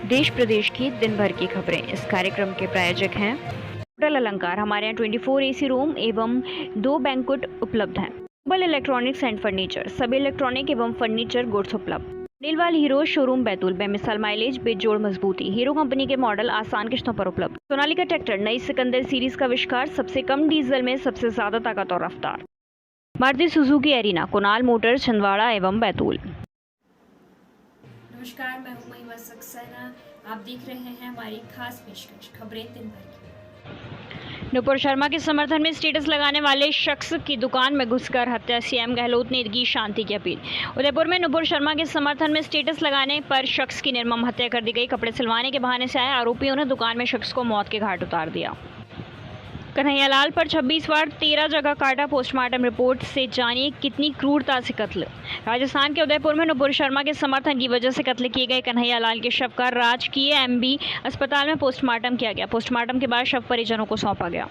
देश प्रदेश की दिन भर की खबरें। इस कार्यक्रम के प्रायोजक हैं होटल अलंकार। हमारे यहाँ 24 एसी रूम एवं 2 बैंक्वेट उपलब्ध हैं। ग्लोबल इलेक्ट्रॉनिक्स एंड फर्नीचर, सभी इलेक्ट्रॉनिक एवं फर्नीचर गुड्स उपलब्ध। नीलवाल हीरो शोरूम बैतूल, बेमिसाल माइलेज, बेजोड़ मजबूती। हीरो कंपनी के मॉडल आसान किस्तों पर उपलब्ध। सोनालिका ट्रैक्टर, नई सिकंदर सीरीज का आविष्कार, सबसे कम डीजल में सबसे ज्यादा ताकत और रफ्तार। Maruti Suzuki arena, Kunal Motors, Chhindwara एवं बैतूल। नमस्कार, मैं हूं महिमा सक्सेना। आप देख रहे हैं हमारी खास पेशकश खबरें दिन भर की। नुपुर शर्मा के समर्थन में स्टेटस लगाने वाले शख्स की दुकान में घुसकर हत्या, सीएम गहलोत ने की शांति की अपील। उदयपुर में नुपुर शर्मा के समर्थन में स्टेटस लगाने पर शख्स की निर्मम हत्या कर दी गई। कपड़े सिलवाने के बहाने से आए आरोपियों ने दुकान में शख्स को मौत के घाट उतार दिया। कन्हैयालाल पर 26 वार 13 जगह काटा, पोस्टमार्टम रिपोर्ट से जानिए कितनी क्रूरता से कत्ल। राजस्थान के उदयपुर में नुपुर शर्मा के समर्थन की वजह से कत्ल किए गए कन्हैयालाल के शव का राजकीय एमबी अस्पताल में पोस्टमार्टम किया गया। पोस्टमार्टम के बाद शव परिजनों को सौंपा गया।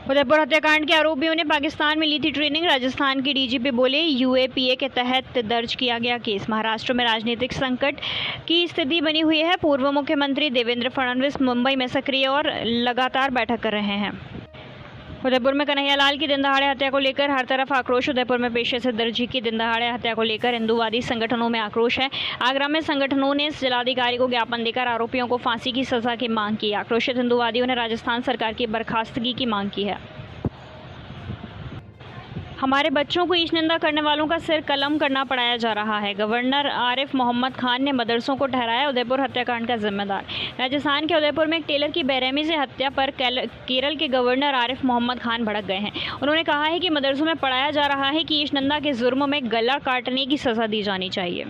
उदयपुर हत्याकांड के आरोपियों ने पाकिस्तान में ली थी ट्रेनिंग। राजस्थान के डीजीपी बोले, यूएपीए के तहत दर्ज किया गया केस। महाराष्ट्र में राजनीतिक संकट की स्थिति बनी हुई है। पूर्व मुख्यमंत्री देवेंद्र फडणवीस मुंबई में सक्रिय और लगातार बैठक कर रहे हैं। उदयपुर में कन्हैयालाल की दिनदहाड़े हत्या को लेकर हर तरफ आक्रोश। उदयपुर में पेशे से दर्जी की दिनदहाड़े हत्या को लेकर हिंदूवादी संगठनों में आक्रोश है। आगरा में संगठनों ने जिलाधिकारी को ज्ञापन देकर आरोपियों को फांसी की सजा की मांग की। आक्रोशित हिंदूवादियों ने राजस्थान सरकार की बर्खास्तगी की मांग की है। हमारे बच्चों को ईश निंदा करने वालों का सिर कलम करना पड़ाया जा रहा है। गवर्नर आरिफ मोहम्मद खान ने मदरसों को ठहराया उदयपुर हत्याकांड का जिम्मेदार। राजस्थान के उदयपुर में एक टेलर की बेरहमी से हत्या पर केरल के गवर्नर आरिफ मोहम्मद खान भड़क गए हैं। उन्होंने कहा है कि मदरसों में पढ़ाया जा रहा है कि ईश निंदा के जुर्म में गला काटने की सजा दी जानी चाहिए।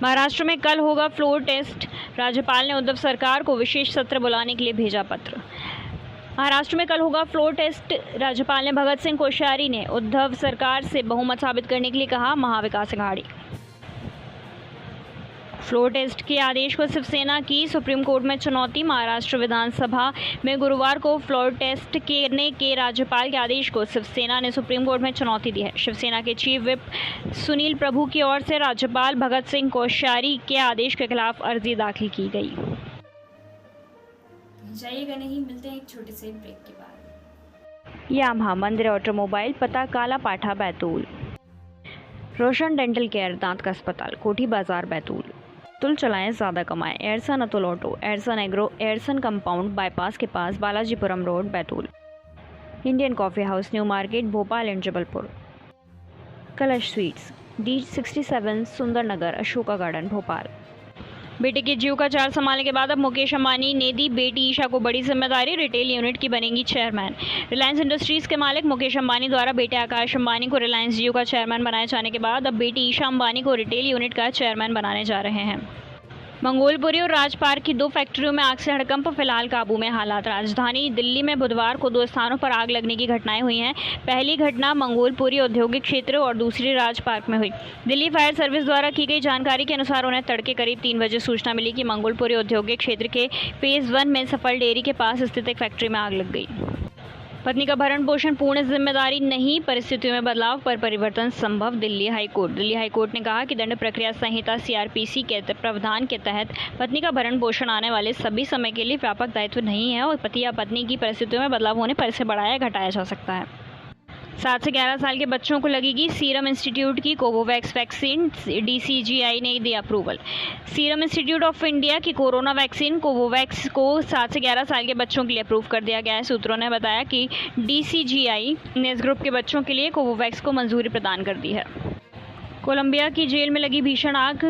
महाराष्ट्र में कल होगा फ्लोर टेस्ट। राज्यपाल ने उद्धव सरकार को विशेष सत्र बुलाने के लिए भेजा पत्र। महाराष्ट्र में कल होगा फ्लोर टेस्ट। राज्यपाल ने भगत सिंह कोश्यारी ने उद्धव सरकार से बहुमत साबित करने के लिए कहा। महाविकास अघाड़ी फ्लोर टेस्ट के आदेश को शिवसेना की सुप्रीम कोर्ट में चुनौती। महाराष्ट्र विधानसभा में गुरुवार को फ्लोर टेस्ट करने के राज्यपाल के आदेश को शिवसेना ने सुप्रीम कोर्ट में चुनौती दी है। शिवसेना के चीफ विप सुनील प्रभु की ओर से राज्यपाल भगत सिंह कोश्यारी के आदेश के खिलाफ अर्जी दाखिल की गई। जाइएगा नहीं, मिलते हैं एक छोटे से ब्रेक के बाद। यामाहा मंदिर ऑटोमोबाइल, पता काला पाठा बैतूल। रोशन डेंटल केयर, दांत का अस्पताल, कोठी बाजार बैतूल। तुल चलाएं ज़्यादा कमाएं, Airson Atul auto, Airson agro, Airson compound bypass के पास, Balajipuram road Betul. Indian coffee house, new market Bhopal and Jabalpur. Kalash sweets, D67 सुंदर नगर, अशोका गार्डन भोपाल। बेटे के जीव का चार्ज संभालने के बाद अब मुकेश अंबानी ने दी बेटी ईशा को बड़ी जिम्मेदारी। रिटेल यूनिट की बनेंगी चेयरमैन। रिलायंस इंडस्ट्रीज के मालिक मुकेश अंबानी द्वारा बेटे आकाश अंबानी को रिलायंस जियो का चेयरमैन बनाए जाने के बाद अब बेटी ईशा अंबानी को रिटेल यूनिट का चेयरमैन बनाने जा रहे हैं। मंगोलपुरी और राजपार्क की 2 फैक्ट्रियों में आग से हड़कंप, फिलहाल काबू में हालात। राजधानी दिल्ली में बुधवार को 2 स्थानों पर आग लगने की घटनाएं हुई हैं। पहली घटना मंगोलपुरी औद्योगिक क्षेत्र और दूसरी राजपार्क में हुई। दिल्ली फायर सर्विस द्वारा की गई जानकारी के अनुसार उन्हें तड़के करीब 3 बजे सूचना मिली कि मंगोलपुरी औद्योगिक क्षेत्र के फेज 1 में सफल डेयरी के पास स्थित एक फैक्ट्री में आग लग गई। पत्नी का भरण पोषण पूर्ण जिम्मेदारी नहीं, परिस्थितियों में बदलाव पर परिवर्तन संभव। दिल्ली हाईकोर्ट ने कहा कि दंड प्रक्रिया संहिता CRPC के प्रावधान के तहत पत्नी का भरण पोषण आने वाले सभी समय के लिए व्यापक दायित्व नहीं है और पति या पत्नी की परिस्थितियों में बदलाव होने पर इसे बढ़ाया घटाया जा सकता है। 7 से 11 साल के बच्चों को लगेगी सीरम इंस्टीट्यूट की कोवोवैक्स वैक्सीन। DCGI ने दिया approval. Serum institute of India की कोरोना वैक्सीन कोवोवैक्स को 7 से 11 साल के बच्चों के लिए अप्रूव कर दिया गया है। सूत्रों ने बताया कि DCGI ने इस ग्रुप के बच्चों के लिए कोवोवैक्स को मंजूरी प्रदान कर दी है। कोलंबिया की जेल में लगी भीषण आग,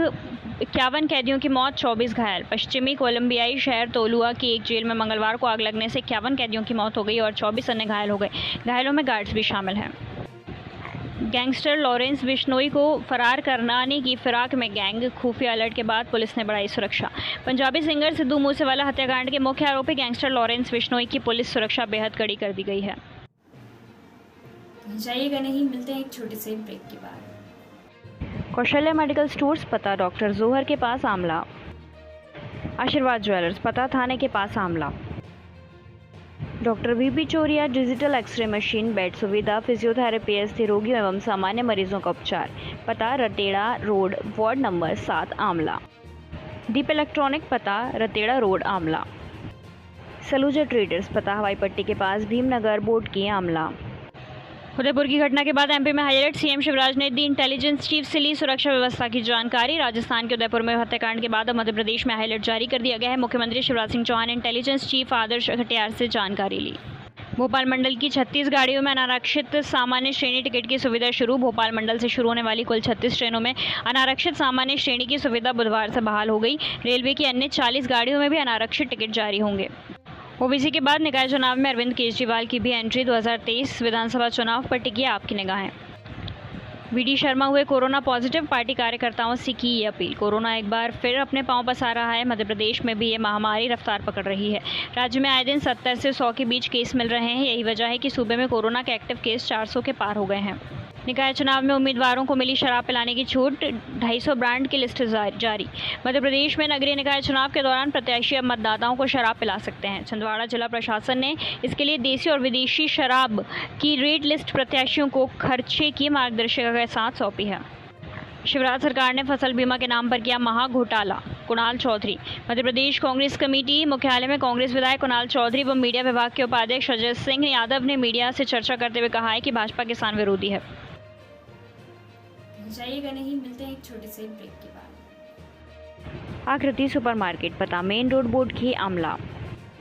51 कैदियों की मौत, 24 घायल। पश्चिमी कोलंबियाई शहर तोलुआ की एक जेल में मंगलवार को आग लगने से 51 कैदियों की मौत हो गई और 24 अन्य घायल हो गए। घायलों में गार्ड्स भी शामिल हैं। गैंगस्टर लॉरेंस बिश्नोई को फरार कराने की फिराक में गैंग, खुफिया अलर्ट के बाद पुलिस ने बढ़ाई सुरक्षा। पंजाबी सिंगर सिद्धू मूसेवाला हत्याकांड के मुख्य आरोपी गैंगस्टर लॉरेंस बिश्नोई की पुलिस सुरक्षा बेहद कड़ी कर दी गई है। जाइएगा नहीं, मिलते हैं एक छोटे से ब्रेक के बाद। कौशल्या मेडिकल स्टोर्स, पता डॉक्टर जोहर के पास आमला। आशीर्वाद ज्वेलर्स, पता थाने के पास आमला। डॉक्टर VP चोरिया डिजिटल एक्सरे मशीन, बेड सुविधा, फिजियोथेरेपी, अस्थि रोगियों एवं सामान्य मरीजों का उपचार, पता रटेड़ा रोड, वार्ड नंबर 7 आमला। दीप इलेक्ट्रॉनिक पता रतेड़ा रोड आमला। सलूजा ट्रेडर्स पता हवाई पट्टी के पास भीमनगर बोर्ड की आमला। उदयपुर की घटना के बाद एमपी में हाई अलर्ट। सीएम शिवराज ने दी इंटेलिजेंस चीफ से ली सुरक्षा व्यवस्था की जानकारी। राजस्थान के उदयपुर में हत्याकांड के बाद अब मध्य प्रदेश में हाई अलर्ट जारी कर दिया गया है। मुख्यमंत्री शिवराज सिंह चौहान ने इंटेलिजेंस चीफ आदर्श खटियार से जानकारी ली। भोपाल मंडल की 36 गाड़ियों में अनारक्षित सामान्य श्रेणी टिकट की सुविधा शुरू। भोपाल मंडल से शुरू होने वाली कुल 36 ट्रेनों में अनारक्षित सामान्य श्रेणी की सुविधा बुधवार से बहाल हो गई। रेलवे की अन्य 40 गाड़ियों में भी अनारक्षित टिकट जारी होंगे। ओबीसी के बाद निकाय चुनाव में अरविंद केजरीवाल की भी एंट्री। 2023 विधानसभा चुनाव पर टिकी आपकी निगाहें। वीडी शर्मा हुए कोरोना पॉजिटिव। पार्टी कार्यकर्ताओं से की ये अपील। कोरोना एक बार फिर अपने पांव पसार रहा है। मध्य प्रदेश में भी ये महामारी रफ्तार पकड़ रही है। राज्य में आए दिन 70 से 100 के बीच केस मिल रहे हैं। यही वजह है कि सूबे में कोरोना के एक्टिव केस 400 के पार हो गए हैं। निकाय चुनाव में उम्मीदवारों को मिली शराब पिलाने की छूट। 250 ब्रांड की लिस्ट जारी। मध्य प्रदेश में नगरीय निकाय चुनाव के दौरान प्रत्याशी अब मतदाताओं को शराब पिला सकते हैं। छिंदवाड़ा जिला प्रशासन ने इसके लिए देसी और विदेशी शराब की रेट लिस्ट प्रत्याशियों को खर्चे की मार्गदर्शिका के साथ सौंपी है। शिवराज सरकार ने फसल बीमा के नाम पर किया महा घोटाला। कुणाल चौधरी। मध्य प्रदेश कांग्रेस कमेटी मुख्यालय में कांग्रेस विधायक कुणाल चौधरी व मीडिया विभाग के उपाध्यक्ष अजय सिंह यादव ने मीडिया से चर्चा करते हुए कहा है कि भाजपा किसान विरोधी है। जाइएगा नहीं, मिलते हैं एक छोटे से ब्रेक के बाद। आकृति सुपरमार्केट पता मेन रोड बोर्ड की आमला।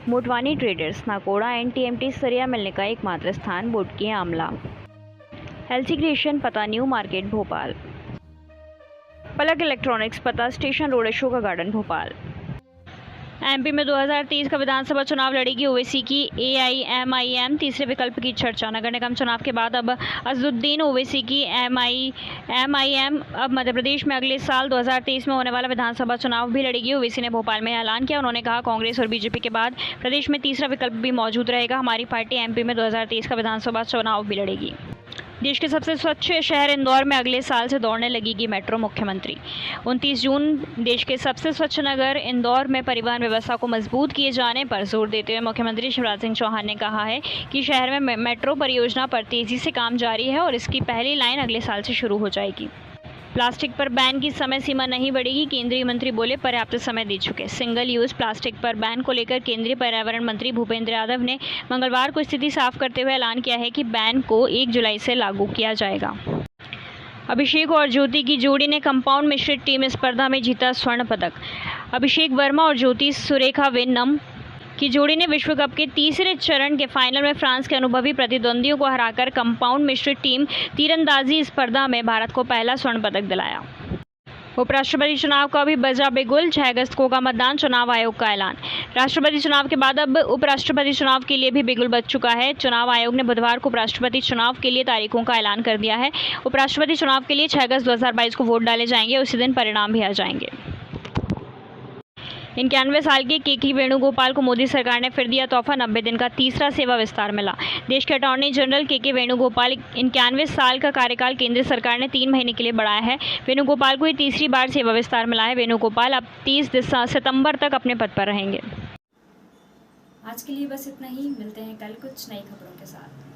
मोटवानी ट्रेडर्स नाकोड़ा एनटीएमटी सरिया मिलने का एकमात्र स्थान बोर्ड की आमला। एलसी क्रिएशन पता न्यू मार्केट भोपाल। पलक इलेक्ट्रॉनिक्स पता station road Ashoka garden Bhopal. MP में 2023 का विधानसभा चुनाव लड़ेगी ओवैसी की एआईएमआईएम। तीसरे विकल्प की चर्चा। नगर निगम चुनाव के बाद अब अजदुद्दीन ओवैसी की एआईएमआईएम अब मध्य प्रदेश में अगले साल 2023 में होने वाला विधानसभा चुनाव भी लड़ेगी। ओवैसी ने भोपाल में ऐलान किया। उन्होंने कहा, कांग्रेस और बीजेपी के बाद प्रदेश में तीसरा विकल्प भी मौजूद रहेगा। हमारी पार्टी एमपी में 2023 का विधानसभा चुनाव भी लड़ेगी। देश के सबसे स्वच्छ शहर इंदौर में अगले साल से दौड़ने लगेगी मेट्रो। मुख्यमंत्री 29 जून देश के सबसे स्वच्छ नगर इंदौर में परिवहन व्यवस्था को मजबूत किए जाने पर जोर देते हुए मुख्यमंत्री शिवराज सिंह चौहान ने कहा है कि शहर में मेट्रो परियोजना पर तेजी से काम जारी है और इसकी पहली लाइन अगले साल से शुरू हो जाएगी। प्लास्टिक पर बैन की समय सीमा नहीं बढ़ेगी। केंद्रीय मंत्री बोले, पर्याप्त समय दे चुके। सिंगल यूज प्लास्टिक पर बैन को लेकर केंद्रीय पर्यावरण मंत्री भूपेंद्र यादव ने मंगलवार को स्थिति साफ करते हुए ऐलान किया है कि बैन को 1 जुलाई से लागू किया जाएगा। अभिषेक और ज्योति की जोड़ी ने कंपाउंड मिश्रित टीम स्पर्धा में जीता स्वर्ण पदक। अभिषेक वर्मा और ज्योति सुरेखा वेन्नम की जोड़ी ने विश्व कप के तीसरे चरण के फाइनल में फ्रांस के अनुभवी प्रतिद्वंदियों को हराकर कंपाउंड मिश्रित टीम तीरंदाजी स्पर्धा में भारत को पहला स्वर्ण पदक दिलाया। उपराष्ट्रपति चुनाव का भी बजा बिगुल। 6 अगस्त को होगा मतदान। चुनाव आयोग का ऐलान। राष्ट्रपति चुनाव के बाद अब उपराष्ट्रपति चुनाव के लिए भी बिगुल बज चुका है। चुनाव आयोग ने बुधवार को उपराष्ट्रपति चुनाव के लिए तारीखों का ऐलान कर दिया है। उपराष्ट्रपति चुनाव के लिए 6 अगस्त 2022 को वोट डाले जाएंगे। उसी दिन परिणाम भी आ जाएंगे। 91 साल के केके वेणुगोपाल को मोदी सरकार ने फिर दिया तोहफा। 90 दिन का तीसरा सेवा विस्तार मिला। देश के अटॉर्नी जनरल केके वेणुगोपाल 91 साल का कार्यकाल केंद्र सरकार ने 3 महीने के लिए बढ़ाया है। वेणुगोपाल को ये तीसरी बार सेवा विस्तार मिला है। वेणुगोपाल अब 30 सितंबर तक अपने पद पर रहेंगे। आज के लिए बस इतना ही। मिलते हैं कल कुछ नई खबरों के साथ।